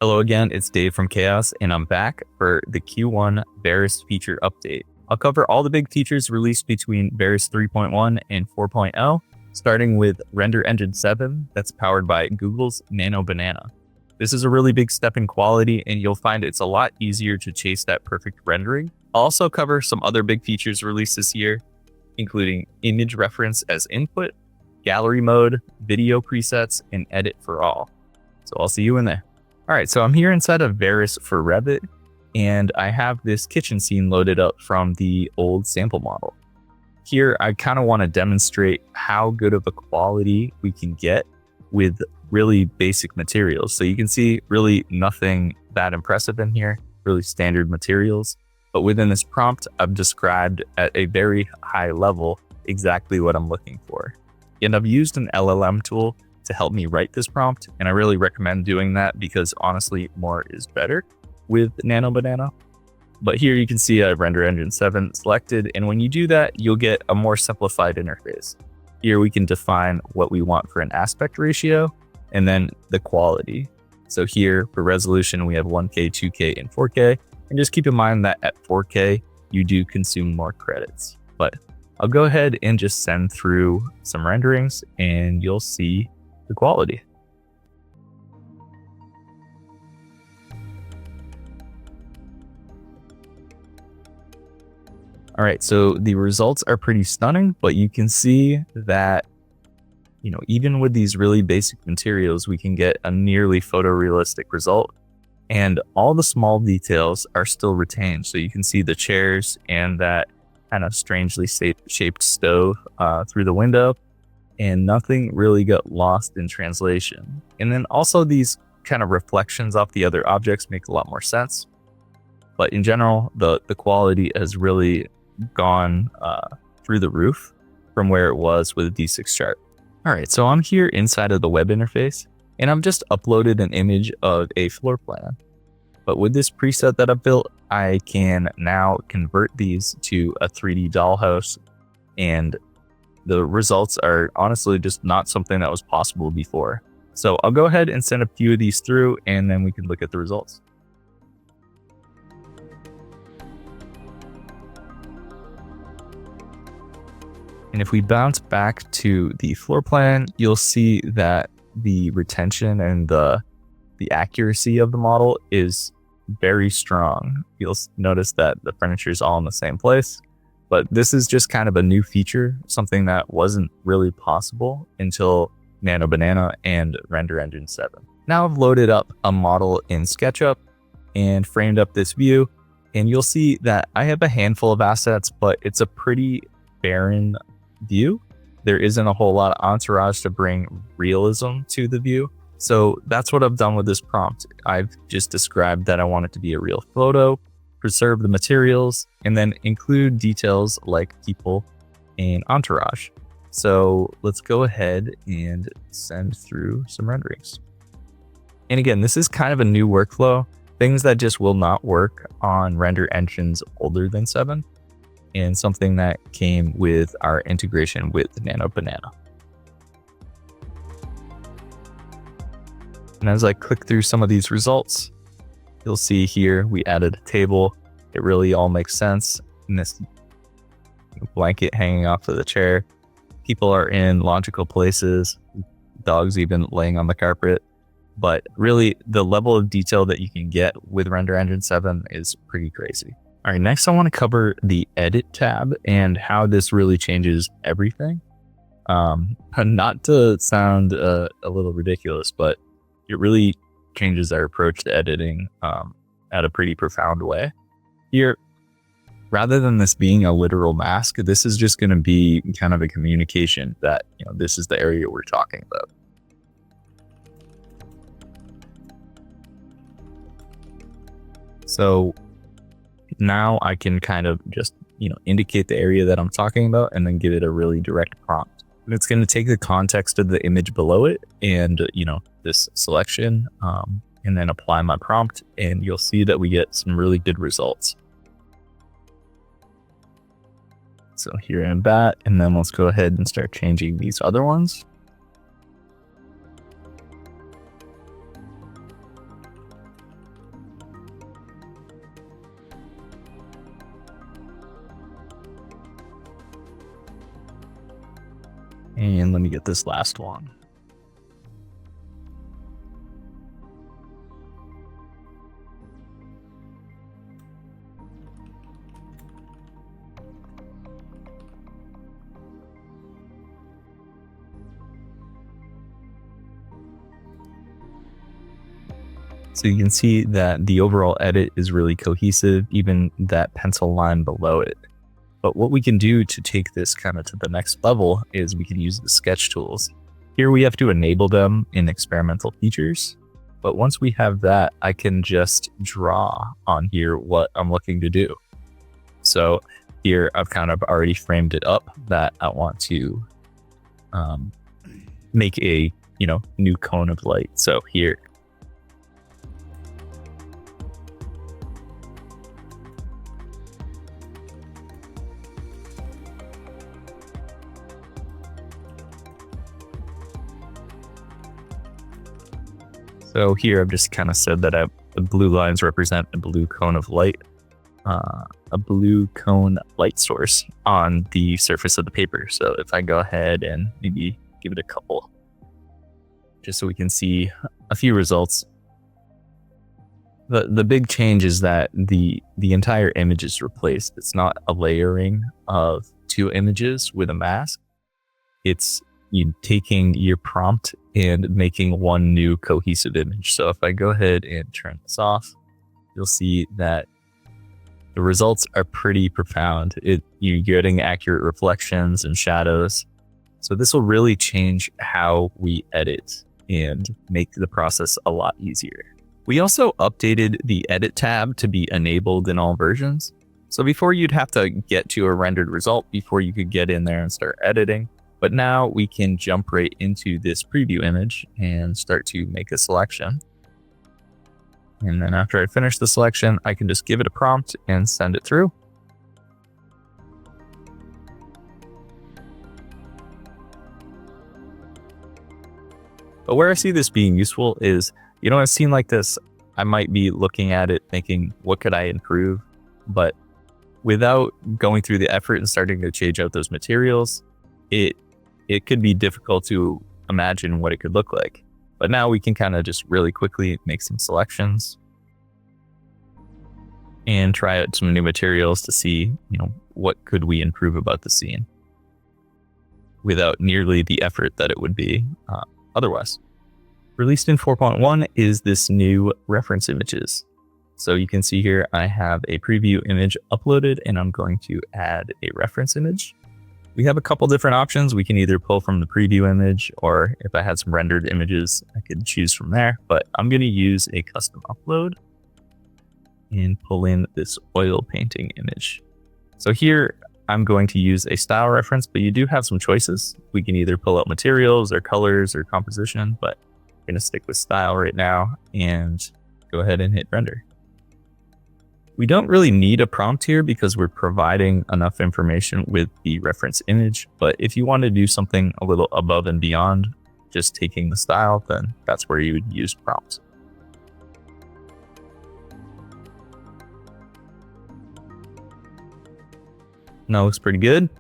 Hello again, it's Dave from Chaos, and I'm back for the Q1 Veras feature update. I'll cover all the big features released between Veras 3.1 and 4.0, starting with Render Engine 7 that's powered by Google's Nano Banana. This is a really big step in quality, and you'll find it's a lot easier to chase that perfect rendering. I'll also cover some other big features released this year, including image reference as input, gallery mode, video presets, and edit for all. So I'll see you in there. All right, so I'm here inside of Veras for Revit, and I have this kitchen scene loaded up from the old sample model. Here, I kind of want to demonstrate how good of a quality we can get with really basic materials. So you can see really nothing that impressive in here, really standard materials. But within this prompt, I've described at a very high level exactly what I'm looking for. And I've used an LLM tool to help me write this prompt, and I really recommend doing that because honestly, more is better with Nano Banana. But here you can see I have Render Engine 7 selected, and when you do that, you'll get a more simplified interface. Here we can define what we want for an aspect ratio, and then the quality. So here for resolution, we have 1K, 2K, and 4K, and just keep in mind that at 4K, you do consume more credits. But I'll go ahead and just send through some renderings, and you'll see the quality. All right, so the results are pretty stunning, but you can see that, even with these really basic materials, we can get a nearly photorealistic result, and all the small details are still retained. So you can see the chairs and that kind of strangely shaped stove through the window, and nothing really got lost in translation. And then also these kind of reflections off the other objects make a lot more sense. But in general, the quality has really gone through the roof from where it was with D6 Sharp. All right, so I'm here inside of the web interface, and I've just uploaded an image of a floor plan. But with this preset that I've built, I can now convert these to a 3D dollhouse, and the results are honestly just not something that was possible before. So I'll go ahead and send a few of these through, and then we can look at the results. And if we bounce back to the floor plan, you'll see that the retention and the accuracy of the model is very strong. You'll notice that the furniture is all in the same place. But this is just kind of a new feature, something that wasn't really possible until Nano Banana and Render Engine 7. Now I've loaded up a model in SketchUp and framed up this view, and you'll see that I have a handful of assets, but it's a pretty barren view. There isn't a whole lot of entourage to bring realism to the view. So that's what I've done with this prompt. I've just described that I want it to be a real photo, preserve the materials, and then include details like people and entourage. So let's go ahead and send through some renderings. And again, this is kind of a new workflow, things that just will not work on render engines older than 7, and something that came with our integration with Nano Banana. And as I click through some of these results, you'll see here we added a table. It really all makes sense. And this blanket hanging off of the chair. People are in logical places. Dogs even laying on the carpet. But really, the level of detail that you can get with Render Engine 7 is pretty crazy. All right, next I want to cover the Edit tab and how this really changes everything. Not to sound a little ridiculous, but it really changes our approach to editing at a pretty profound way. Here, rather than this being a literal mask, this is just going to be kind of a communication that, this is the area we're talking about. So now I can kind of just, indicate the area that I'm talking about and then give it a really direct prompt. And it's going to take the context of the image below it and, this selection, and then apply my prompt, and you'll see that we get some really good results. So here I'm back, and then let's go ahead and start changing these other ones. And let me get this last one. So you can see that the overall edit is really cohesive, even that pencil line below it. But what we can do to take this kind of to the next level is we can use the sketch tools. Here we have to enable them in experimental features. But once we have that, I can just draw on here what I'm looking to do. So here I've kind of already framed it up that I want to make a, new cone of light. So here, So here I've just kind of said that the blue lines represent a blue cone of light, a blue cone light source on the surface of the paper. So if I go ahead and maybe give it a couple, just so we can see a few results. The big change is that the entire image is replaced. It's not a layering of two images with a mask. It's you taking your prompt and making one new cohesive image. So if I go ahead and turn this off, you'll see that the results are pretty profound. You're getting accurate reflections and shadows. So this will really change how we edit and make the process a lot easier. We also updated the edit tab to be enabled in all versions. So before you'd have to get to a rendered result before you could get in there and start editing. But now we can jump right into this preview image and start to make a selection. And then after I finish the selection, I can just give it a prompt and send it through. But where I see this being useful is, a scene like this, I might be looking at it thinking, what could I improve? But without going through the effort and starting to change out those materials, it could be difficult to imagine what it could look like. But now we can kind of just really quickly make some selections and try out some new materials to see, what could we improve about the scene without nearly the effort that it would be otherwise. Released in 4.1 is this new reference images. So you can see here I have a preview image uploaded and I'm going to add a reference image. We have a couple different options. We can either pull from the preview image, or if I had some rendered images, I could choose from there. But I'm going to use a custom upload and pull in this oil painting image. So here I'm going to use a style reference, but you do have some choices. We can either pull out materials or colors or composition, but I'm going to stick with style right now and go ahead and hit render. We don't really need a prompt here because we're providing enough information with the reference image. But if you want to do something a little above and beyond just taking the style, then that's where you would use prompts. Now it looks pretty good.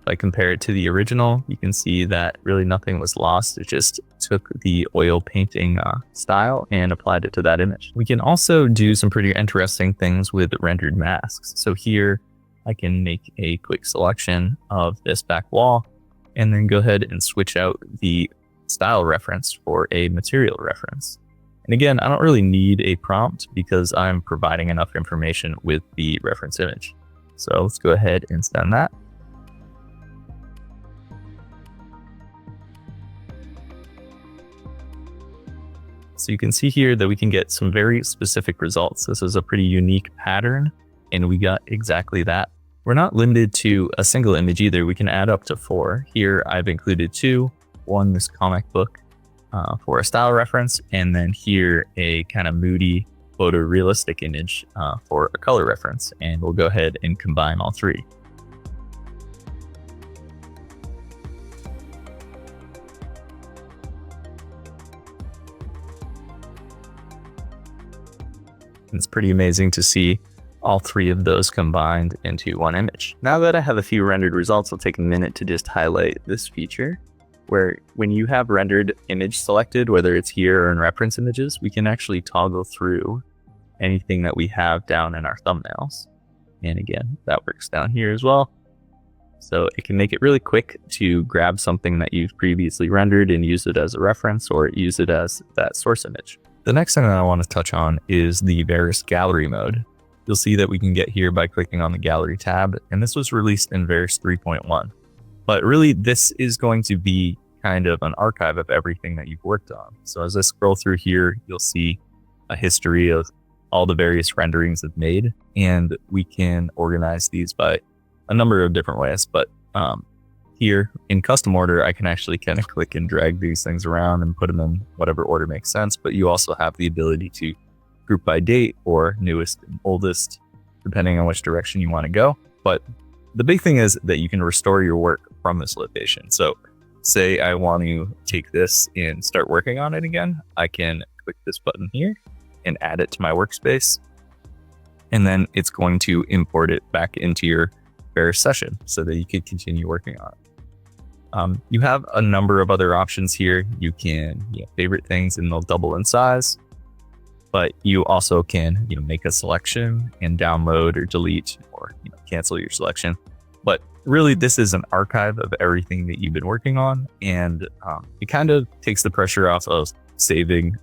If I compare it to the original, you can see that really nothing was lost. It just took the oil painting style and applied it to that image. We can also do some pretty interesting things with rendered masks. So here I can make a quick selection of this back wall and then go ahead and switch out the style reference for a material reference. And again, I don't really need a prompt because I'm providing enough information with the reference image. So let's go ahead and send that. So you can see here that we can get some very specific results. This is a pretty unique pattern, and we got exactly that. We're not limited to a single image either. We can add up to 4. Here I've included 2. One, this comic book for a style reference, and then here a kind of moody photorealistic image for a color reference. And we'll go ahead and combine all 3. It's pretty amazing to see all 3 of those combined into one image. Now that I have a few rendered results, I'll take a minute to just highlight this feature. where when you have rendered image selected, whether it's here or in reference images, we can actually toggle through anything that we have down in our thumbnails. And again, that works down here as well. So it can make it really quick to grab something that you've previously rendered and use it as a reference or use it as that source image. The next thing that I want to touch on is the Veras gallery mode. You'll see that we can get here by clicking on the gallery tab, and this was released in Veras 3.1. But really, this is going to be kind of an archive of everything that you've worked on. So as I scroll through here, you'll see a history of all the various renderings I've made, and we can organize these by a number of different ways. But here in custom order, I can actually kind of click and drag these things around and put them in whatever order makes sense. But you also have the ability to group by date or newest and oldest, depending on which direction you want to go. But the big thing is that you can restore your work from this location. So say I want to take this and start working on it again, I can click this button here and add it to my workspace. And then it's going to import it back into your Veras session so that you can continue working on it. You have a number of other options here. You can favorite things and they'll double in size, but you also can make a selection and download or delete or cancel your selection. But really, this is an archive of everything that you've been working on, and it kind of takes the pressure off of saving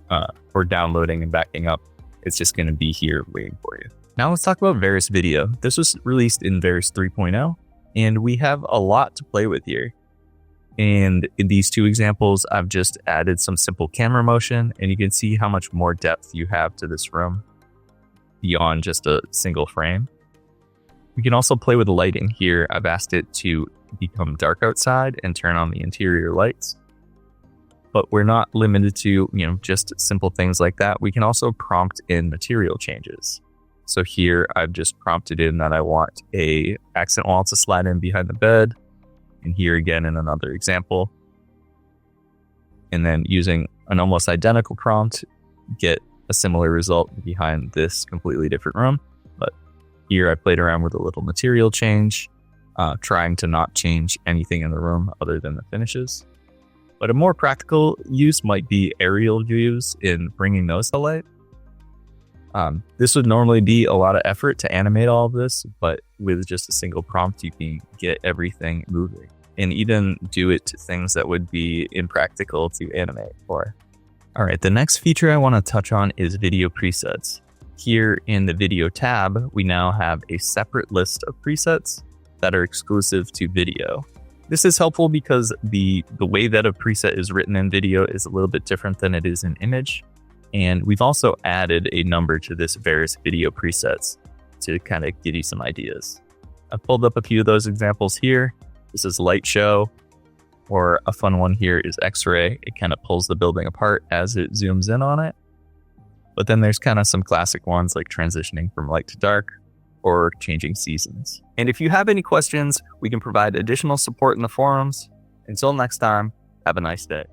or downloading and backing up. It's just going to be here waiting for you. Now let's talk about Veras Video. This was released in Veras 3.0, and we have a lot to play with here. And in these two examples, I've just added some simple camera motion, and you can see how much more depth you have to this room beyond just a single frame. We can also play with the lighting here. I've asked it to become dark outside and turn on the interior lights. But we're not limited to, just simple things like that. We can also prompt in material changes. So here I've just prompted in that I want a accent wall to slide in behind the bed. And here again in another example. And then using an almost identical prompt, get a similar result behind this completely different room. But here I played around with a little material change, trying to not change anything in the room other than the finishes. But a more practical use might be aerial views in bringing those to light. This would normally be a lot of effort to animate all of this, but with just a single prompt, you can get everything moving and even do it to things that would be impractical to animate for. All right, the next feature I want to touch on is video presets. Here in the video tab, we now have a separate list of presets that are exclusive to video. This is helpful because the way that a preset is written in video is a little bit different than it is in image. And we've also added a number to this Veras video presets to kind of give you some ideas. I've pulled up a few of those examples here. This is light show, or a fun one here is X-ray. It kind of pulls the building apart as it zooms in on it. But then there's kind of some classic ones like transitioning from light to dark or changing seasons. And if you have any questions, we can provide additional support in the forums. Until next time, have a nice day.